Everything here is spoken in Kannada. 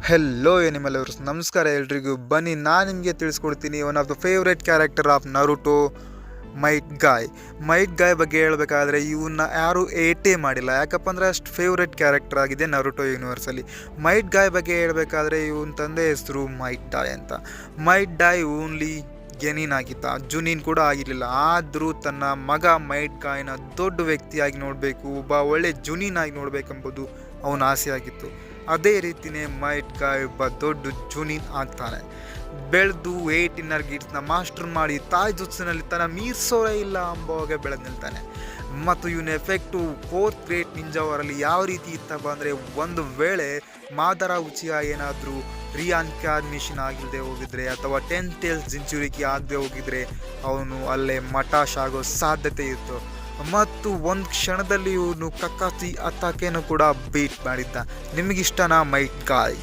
ಹೆಲ್ಲೋ ಎನಿಮಲರ್ಸ್, ನಮಸ್ಕಾರ ಎಲ್ರಿಗೂ. ಬನ್ನಿ ನಾನು ನಿಮಗೆ ತಿಳಿಸ್ಕೊಡ್ತೀನಿ one of the favourite character of Naruto, Might Guy ಬಗ್ಗೆ ಹೇಳಬೇಕಾದ್ರೆ ಇವನ್ನ ಯಾರೂ ಏಟೇ ಮಾಡಿಲ್ಲ. ಯಾಕಪ್ಪ ಅಂದರೆ ಅಷ್ಟು ಫೇವ್ರೆಟ್ ಕ್ಯಾರೆಕ್ಟರ್ ಆಗಿದೆ ನರುಟೋ ಯೂನಿವರ್ಸಲ್ಲಿ. ಮೈಟ್ ಗಾಯ್ ಬಗ್ಗೆ ಹೇಳಬೇಕಾದ್ರೆ ಇವನ ತಂದೆ ಹೆಸರು ಮೈಟ್ ಡಾಯ್ ಅಂತ. ಮೈಟ್ ಡಾಯ್ ಓನ್ಲಿ ಗೆನಿನ್ ಆಗಿದ್ದ, ಜುನಿನ್ ಕೂಡ ಆಗಿರಲಿಲ್ಲ. ಆದರೂ ತನ್ನ ಮಗ ಮೈಟ್ ಗಾಯ್ನ ದೊಡ್ಡ ವ್ಯಕ್ತಿಯಾಗಿ ನೋಡಬೇಕು, ಒಬ್ಬ ಒಳ್ಳೆ ಜುನಿನ್ ಆಗಿ ನೋಡಬೇಕೆಂಬುದು ಅವನ ಆಸೆ ಆಗಿತ್ತು. ಅದೇ ರೀತಿಯೇ ಮೈಟ್ ಗಾಯ್ ಒಬ್ಬ ದೊಡ್ಡ ಜುನಿನ್ ಆಗ್ತಾನೆ. ಬೆಳೆದು 8 ಇನ್ನರ್ ಗಿಟ್ಸ್ನ ಮಾಸ್ಟರ್ ಮಾಡಿ ತಾಯಿ ಜುತ್ಸಿನಲ್ಲಿ ತನ್ನ ಮೀರ್ಸೋರೇ ಇಲ್ಲ ಅಂಬುವಾಗ ಬೆಳೆದು ನಿಲ್ತಾನೆ. ಮತ್ತು ಇವನ ಎಫೆಕ್ಟು 4th ಗ್ರೇಟ್ ನಿಂಜಾ ವಾರಲ್ಲಿ ಯಾವ ರೀತಿ ಇತ್ತಪ್ಪ ಅಂದರೆ, ಒಂದು ವೇಳೆ ಮಾದರ ಉಚಿಯ ಏನಾದರೂ ರಿಯಾನ್ಕಾರ್ನೇಷನ್ ಆಗಿಲ್ಲದೆ ಹೋಗಿದ್ರೆ ಅಥವಾ 10 ಟೇಲ್ಸ್ ಜಿಂಚುರಿಕಿ ಆಗದೆ ಹೋಗಿದ್ರೆ ಅವನು ಅಲ್ಲೇ ಮಟಾಶ್ ಆಗೋ ಸಾಧ್ಯತೆ ಇತ್ತು. ಮತ್ತು ಒಂದು ಕ್ಷಣದಲ್ಲಿ ಇವನು ಕಕ್ಕಾಸಿ ಅತ್ತಾಕೆನೂ ಕೂಡ ಬೀಟ್ ಮಾಡಿದ್ದ. ನಿಮಗಿಷ್ಟನಾ ಮೈಟ್ ಗಾಯ್?